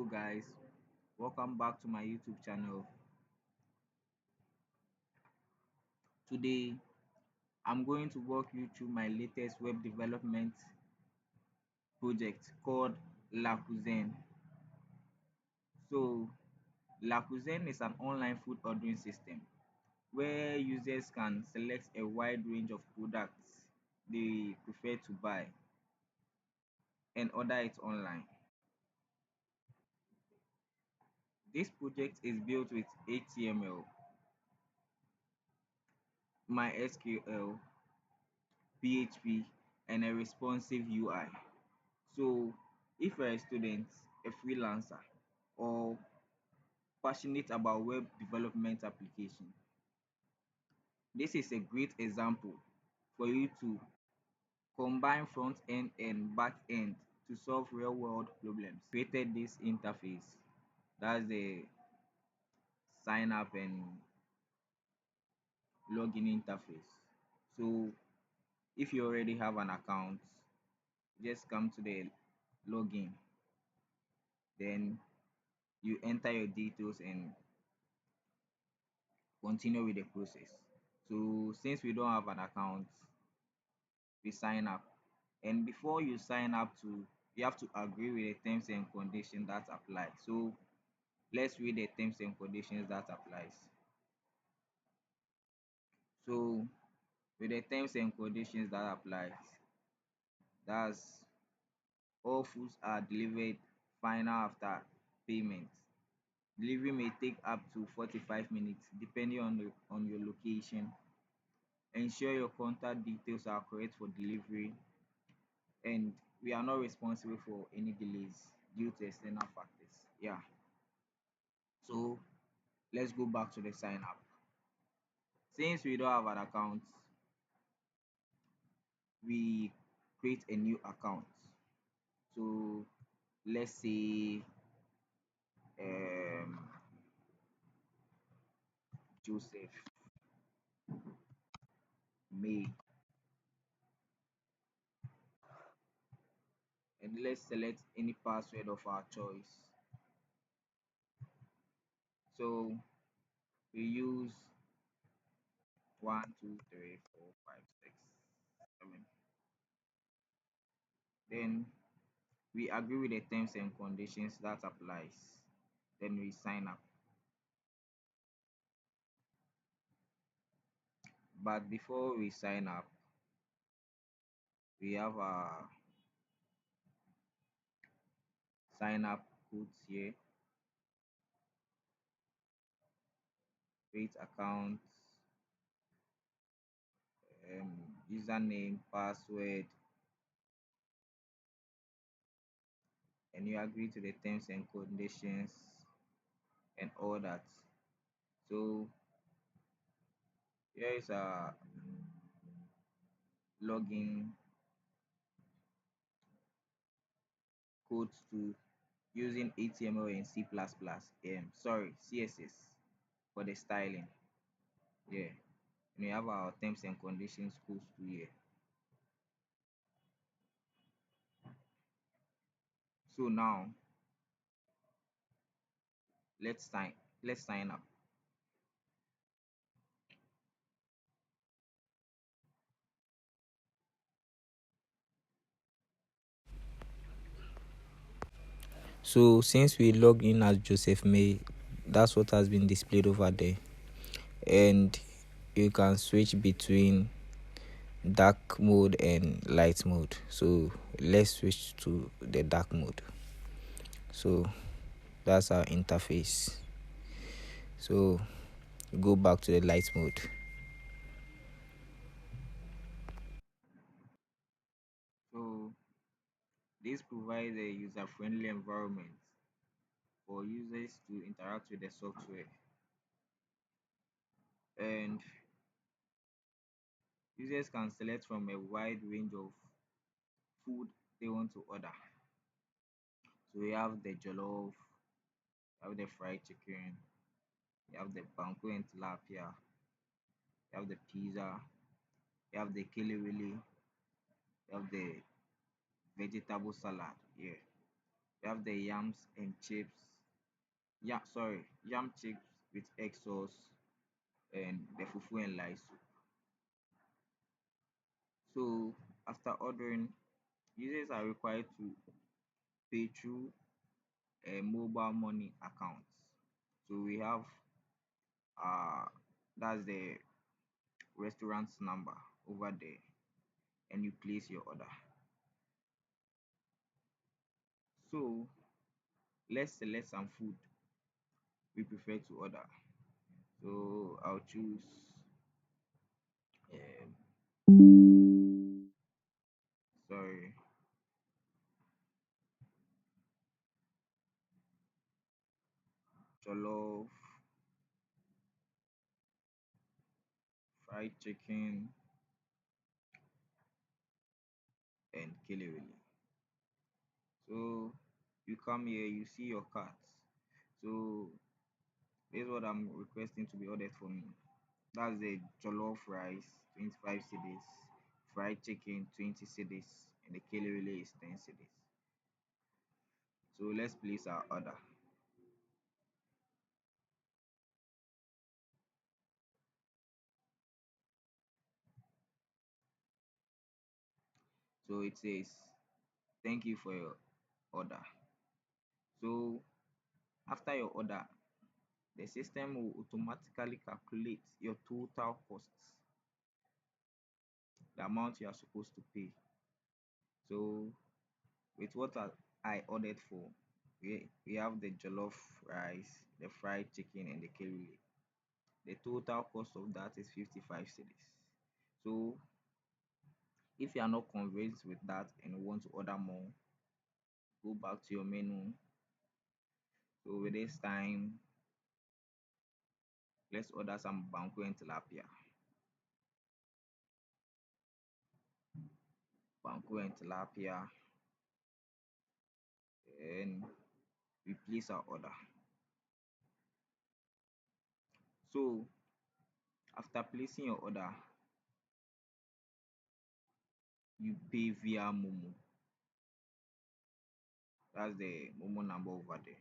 Hello guys, welcome back to my YouTube channel. Today I'm going to walk you through my latest web development project called La Cuisine. So La Cuisine is an online food ordering system where users can select a wide range of products they prefer to buy and order it online. This project is built with HTML, MySQL, PHP, and a responsive UI. So, if you're a student, a freelancer, or passionate about web development application, this is a great example for you to combine front end and back end to solve real world problems. Created this interface, that's the sign up and login interface. So, if you already have an account, just come to the login, then you enter your details and continue with the process. So since we don't have an account, we sign up. And before you sign up you have to agree with the terms and conditions that apply. So let's read the terms and conditions that applies. So with the terms and conditions that applies, that's all foods are delivered final after payment. Delivery may take up to 45 minutes depending on your location. Ensure your contact details are correct for delivery, and we are not responsible for any delays due to external factors. Yeah. So let's go back to the sign up. Since we don't have an account, we create a new account. So let's say um, Joseph May, and let's select any password of our choice. So we use 1, 2, 3, 4, 5, 6, 7. Then we agree with the terms and conditions that applies. Then we sign up. But before we sign up, we have our sign up codes here: create account, username, password, and you agree to the terms and conditions and all that. So here is our login codes to using HTML and C++, sorry, CSS for the styling. Yeah, and we have our terms and conditions codes to here. So now let's sign let's sign up. So since we log in as Joseph May, that's what has been displayed over there. And you can switch between dark mode and light mode. So let's switch to the dark mode. So that's our interface. So go back to the light mode. So this provides a user-friendly environment for users to interact with the software, and users can select from a wide range of food they want to order. So we have the jollof, we have the fried chicken, we have the banku and tilapia, we have the pizza, we have the kili, we have the vegetable salad. Yeah, We have the yams and chips. Yeah, sorry, yam chips with egg sauce and the fufu and rice soup. So after ordering, users are required to pay through a mobile money account. So we have uh that's the restaurant's number over there, and you place your order. So let's select some food we prefer to order. So I'll choose um, sorry, jollof, fried chicken, and kelewele. So you come here, you see your cards. So this is what I'm requesting to be ordered for me. That's the jollof rice, 25 cedis, fried chicken, 20 cedis, and the kelewele is 10 cedis. So let's place our order. So it says, thank you for your order. So after your order, the system will automatically calculate your total costs, the amount you are supposed to pay. So with what I ordered for, we have the jollof rice, the fried chicken, and the curry. The total cost of that is 55 cedis. So if you are not convinced with that and want to order more, go back to your menu. So with this time, let's order some banku and tilapia. Banku and tilapia, and we place our order. So after placing your order, you pay via Momo. That's the Momo number over there.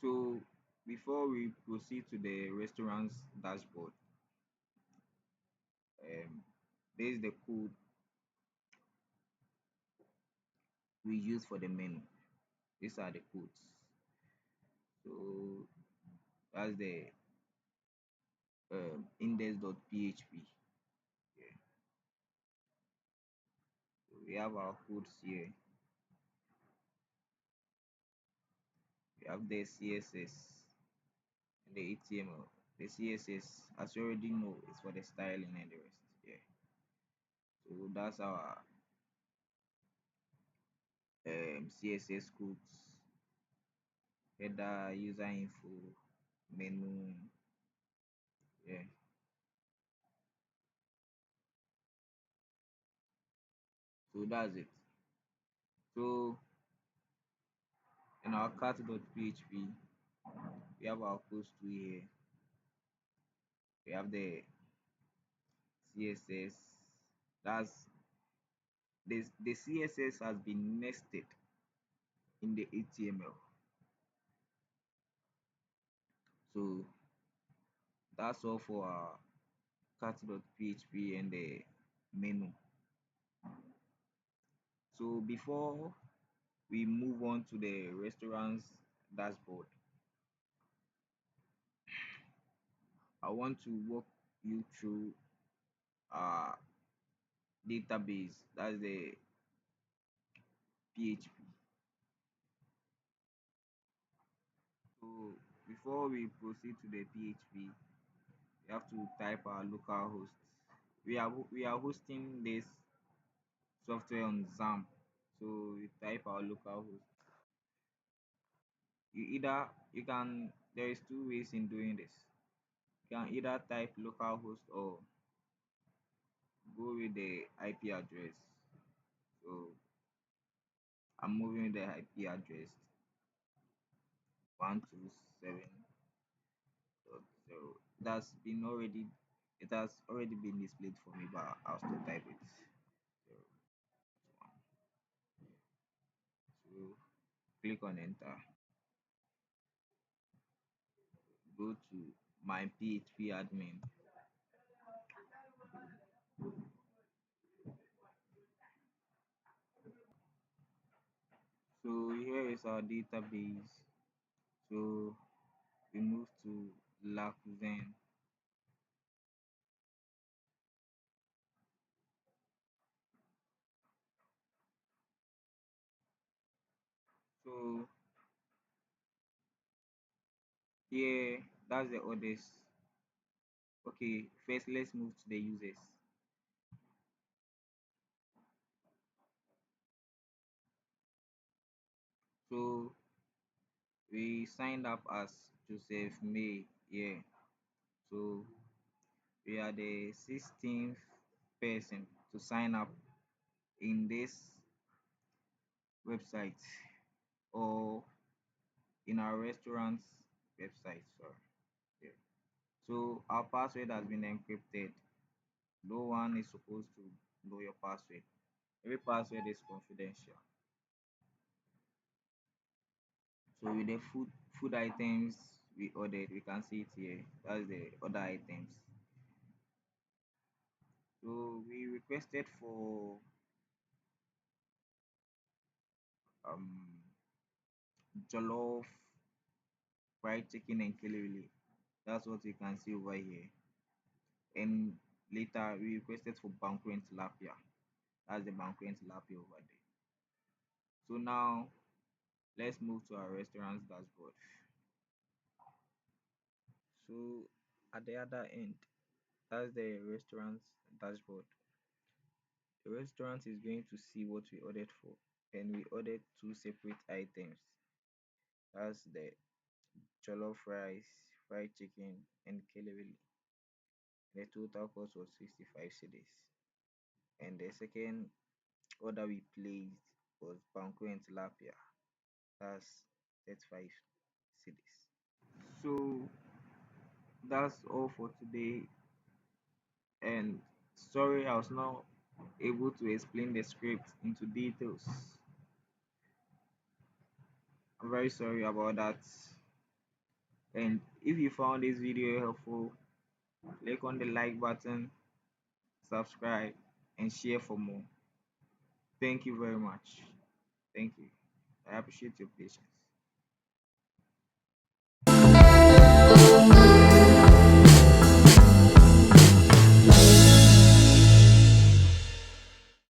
So before we proceed to the restaurant's dashboard, this is the code we use for the menu. These are the codes. So that's the index.php. Yeah. So we have our codes here. We have the CSS and the HTML. The CSS, as you already know, is for the styling and the rest. Yeah. So that's our CSS codes, header, user info, menu. Yeah. So that's it. So in our cart.php, we have our post here. We have the CSS. That's this the CSS has been nested in the HTML. So that's all for our cart.php and the menu. So before we move on to the restaurant's dashboard, I want to walk you through our database. That's the PHP. So before we proceed to the PHP, we have to type our local host. We are hosting this software on XAMPP. So we type our local host. You can there is two ways in doing this. You can either type localhost or go with the IP address. So I'm moving the IP address 127.0. It has already been displayed for me, but I'll still type it. 0. Click on enter. Go to my PHP admin. So here is our database. So we move to La Cuisine. So here, that's the orders. Okay, first let's move to the users. So we signed up as Joseph May here. So we are the 16th person to sign up in this website or in our restaurant's website. Sorry. Yeah. So our password has been encrypted. No one is supposed to know your password. Every password is confidential. So with the food items we ordered, we can see it here. That's the other items. So we requested for um jollof, fried chicken, and kelewele. That's what you can see over here. And later we requested for banku and tilapia. That's the banku and tilapia over there. So now let's move to our restaurant's dashboard. So at the other end, that's the restaurant's dashboard. The restaurant is going to see what we ordered for, and we ordered two separate items. That's the jollof rice, fried chicken, and kelewele. The total cost was 65 cedis. And the second order we placed was banku and tilapia. That's 35 cedis. So that's all for today. And sorry I was not able to explain the script into details. I'm very sorry about that. And if you found this video helpful, click on the like button, subscribe, and share for more. Thank you very much. Thank you. I appreciate your patience.